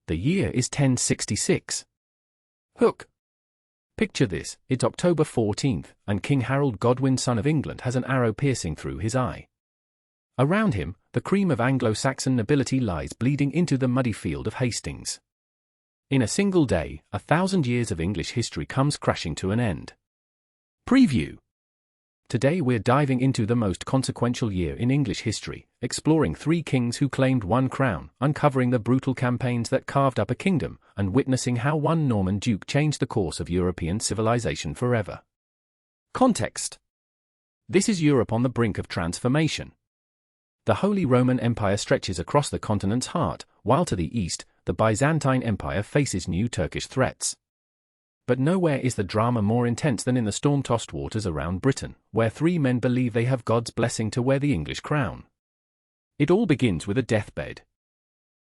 The year is 1066. Hook. Picture this, it's October 14th, and King Harold Godwin, son of England, has an arrow piercing through his eye. Around him, the cream of Anglo-Saxon nobility lies bleeding into the muddy field of Hastings. In a single day, 1,000 years of English history comes crashing to an end. Preview. Today we're diving into the most consequential year in English history, exploring 3 kings who claimed one crown, uncovering the brutal campaigns that carved up a kingdom, and witnessing how one Norman duke changed the course of European civilization forever. Context. This is Europe on the brink of transformation. The Holy Roman Empire stretches across the continent's heart, while to the east, the Byzantine Empire faces new Turkish threats. But nowhere is the drama more intense than in the storm-tossed waters around Britain, where 3 men believe they have God's blessing to wear the English crown. It all begins with a deathbed.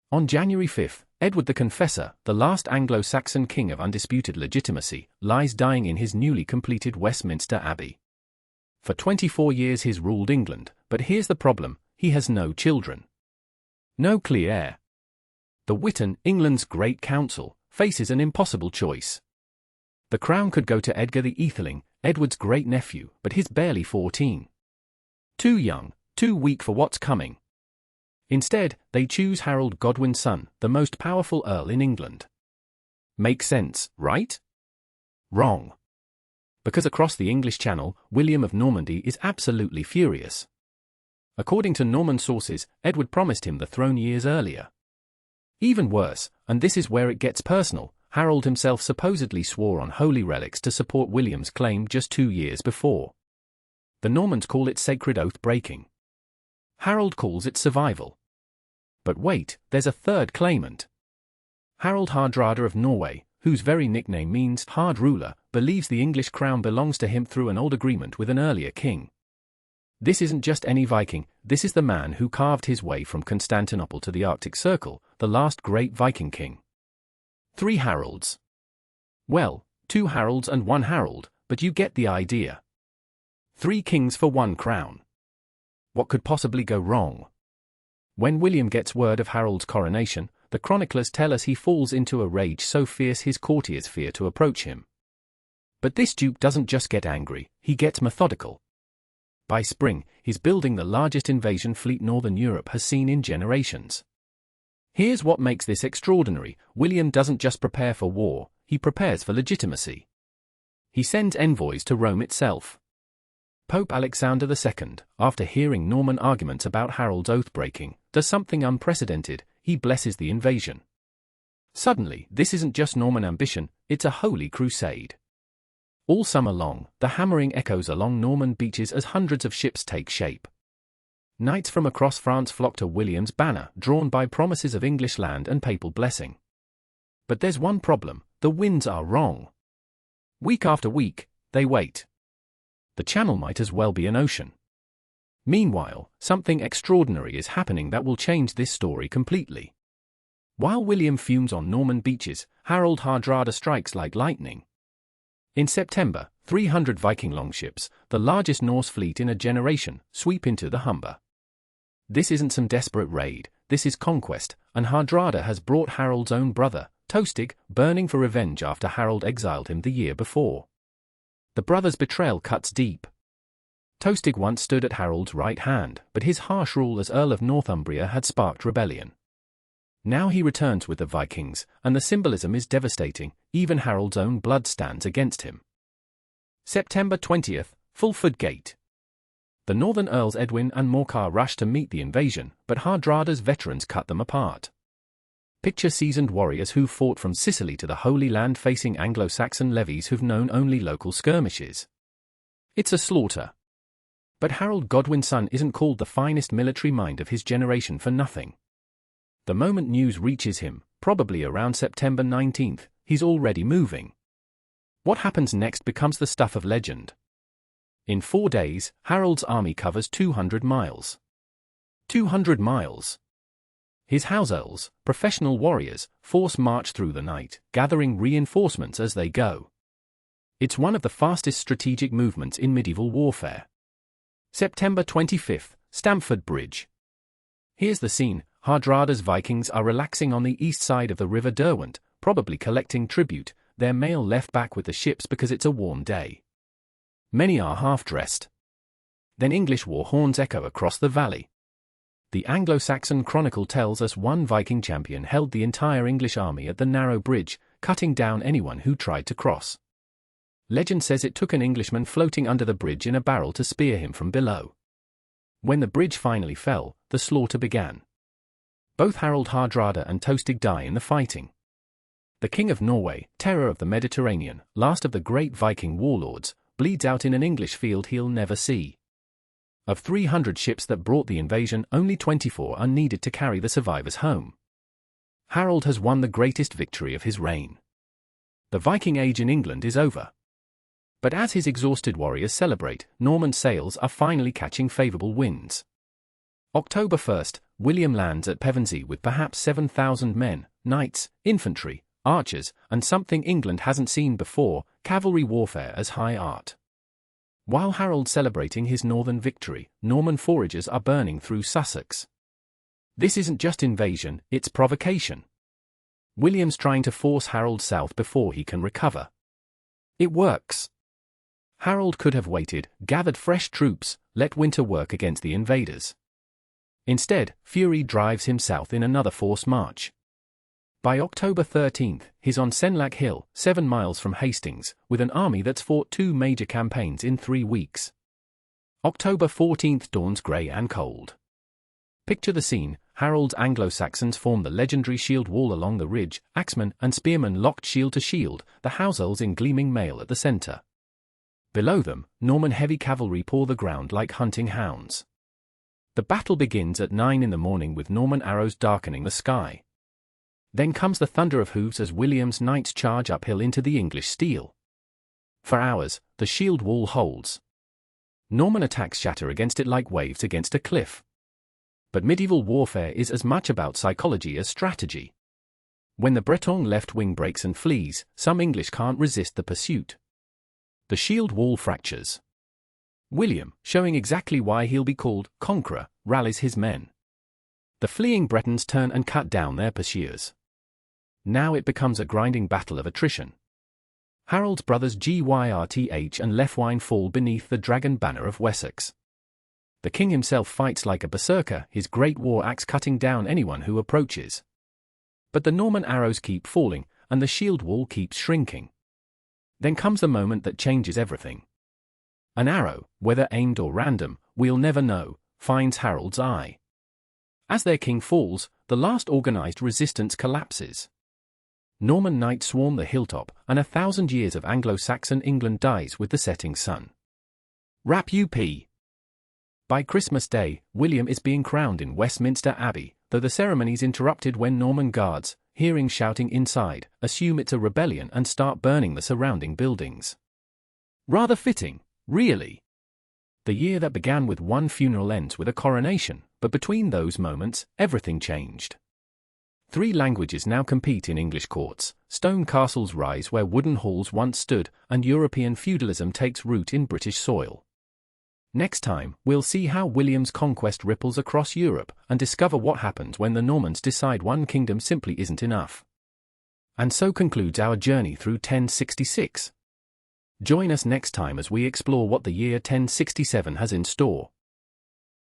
On January 5, Edward the Confessor, the last Anglo-Saxon king of undisputed legitimacy, lies dying in his newly completed Westminster Abbey. For 24 years he's ruled England, but here's the problem, he has no children. No clear heir. The Witan, England's Great Council, faces an impossible choice. The crown could go to Edgar the Aetheling, Edward's great-nephew, but he's barely 14. Too young, too weak for what's coming. Instead, they choose Harold Godwin's son, the most powerful earl in England. Makes sense, right? Wrong. Because across the English Channel, William of Normandy is absolutely furious. According to Norman sources, Edward promised him the throne years earlier. Even worse, and this is where it gets personal, Harold himself supposedly swore on holy relics to support William's claim just 2 years before. The Normans call it sacred oath-breaking. Harold calls it survival. But wait, there's a third claimant. Harald Hardrada of Norway, whose very nickname means hard ruler, believes the English crown belongs to him through an old agreement with an earlier king. This isn't just any Viking, this is the man who carved his way from Constantinople to the Arctic Circle, the last great Viking king. 3 Harolds. Well, 2 Harolds and 1 Harold, but you get the idea. 3 kings for 1 crown. What could possibly go wrong? When William gets word of Harold's coronation, the chroniclers tell us he falls into a rage so fierce his courtiers fear to approach him. But this duke doesn't just get angry, he gets methodical. By spring, he's building the largest invasion fleet Northern Europe has seen in generations. Here's what makes this extraordinary, William doesn't just prepare for war, he prepares for legitimacy. He sends envoys to Rome itself. Pope Alexander II, after hearing Norman arguments about Harold's oath-breaking, does something unprecedented, he blesses the invasion. Suddenly, this isn't just Norman ambition, it's a holy crusade. All summer long, the hammering echoes along Norman beaches as hundreds of ships take shape. Knights from across France flock to William's banner, drawn by promises of English land and papal blessing. But there's one problem, the winds are wrong. Week after week, they wait. The Channel might as well be an ocean. Meanwhile, something extraordinary is happening that will change this story completely. While William fumes on Norman beaches, Harald Hardrada strikes like lightning. In September, 300 Viking longships, the largest Norse fleet in a generation, sweep into the Humber. This isn't some desperate raid, this is conquest, and Hardrada has brought Harold's own brother, Tostig, burning for revenge after Harold exiled him the year before. The brother's betrayal cuts deep. Tostig once stood at Harold's right hand, but his harsh rule as Earl of Northumbria had sparked rebellion. Now he returns with the Vikings, and the symbolism is devastating, even Harold's own blood stands against him. September 20th, Fulford Gate. The northern earls Edwin and Morcar rush to meet the invasion, but Hardrada's veterans cut them apart. Picture seasoned warriors who fought from Sicily to the Holy Land facing Anglo-Saxon levies who've known only local skirmishes. It's a slaughter. But Harold Godwin's son isn't called the finest military mind of his generation for nothing. The moment news reaches him, probably around September 19th, he's already moving. What happens next becomes the stuff of legend. In 4 days, Harold's army covers 200 miles. 200 miles. His house earls, professional warriors, force march through the night, gathering reinforcements as they go. It's one of the fastest strategic movements in medieval warfare. September 25th, Stamford Bridge. Here's the scene, Hardrada's Vikings are relaxing on the east side of the River Derwent, probably collecting tribute, their mail left back with the ships because it's a warm day. Many are half-dressed. Then English war horns echo across the valley. The Anglo-Saxon Chronicle tells us one Viking champion held the entire English army at the narrow bridge, cutting down anyone who tried to cross. Legend says it took an Englishman floating under the bridge in a barrel to spear him from below. When the bridge finally fell, the slaughter began. Both Harald Hardrada and Tostig die in the fighting. The King of Norway, terror of the Mediterranean, last of the great Viking warlords, bleeds out in an English field he'll never see. Of 300 ships that brought the invasion, only 24 are needed to carry the survivors home. Harold has won the greatest victory of his reign. The Viking Age in England is over. But as his exhausted warriors celebrate, Norman sails are finally catching favourable winds. October 1st, William lands at Pevensey with perhaps 7,000 men, knights, infantry, archers, and something England hasn't seen before, cavalry warfare as high art. While Harold's celebrating his northern victory, Norman foragers are burning through Sussex. This isn't just invasion, it's provocation. William's trying to force Harold south before he can recover. It works. Harold could have waited, gathered fresh troops, let winter work against the invaders. Instead, fury drives him south in another forced march. By October 13th, he's on Senlac Hill, 7 miles from Hastings, with an army that's fought 2 major campaigns in 3 weeks. October 14th dawns grey and cold. Picture the scene: Harold's Anglo-Saxons form the legendary shield wall along the ridge, axemen and spearmen locked shield to shield, the Households in gleaming mail at the centre. Below them, Norman heavy cavalry paw the ground like hunting hounds. The battle begins at 9 in the morning with Norman arrows darkening the sky. Then comes the thunder of hooves as William's knights charge uphill into the English steel. For hours, the shield wall holds. Norman attacks shatter against it like waves against a cliff. But medieval warfare is as much about psychology as strategy. When the Breton left wing breaks and flees, some English can't resist the pursuit. The shield wall fractures. William, showing exactly why he'll be called Conqueror, rallies his men. The fleeing Bretons turn and cut down their pursuers. Now it becomes a grinding battle of attrition. Harold's brothers Gyrth and Leofwine fall beneath the dragon banner of Wessex. The king himself fights like a berserker, his great war axe cutting down anyone who approaches. But the Norman arrows keep falling, and the shield wall keeps shrinking. Then comes the moment that changes everything. An arrow, whether aimed or random, we'll never know, finds Harold's eye. As their king falls, the last organized resistance collapses. Norman knights swarm the hilltop, and 1,000 years of Anglo-Saxon England dies with the setting sun. Rap up. By Christmas Day, William is being crowned in Westminster Abbey, though the ceremony's interrupted when Norman guards, hearing shouting inside, assume it's a rebellion and start burning the surrounding buildings. Rather fitting, really. The year that began with one funeral ends with a coronation, but between those moments, everything changed. 3 languages now compete in English courts, stone castles rise where wooden halls once stood, and European feudalism takes root in British soil. Next time, we'll see how William's conquest ripples across Europe and discover what happens when the Normans decide one kingdom simply isn't enough. And so concludes our journey through 1066. Join us next time as we explore what the year 1067 has in store.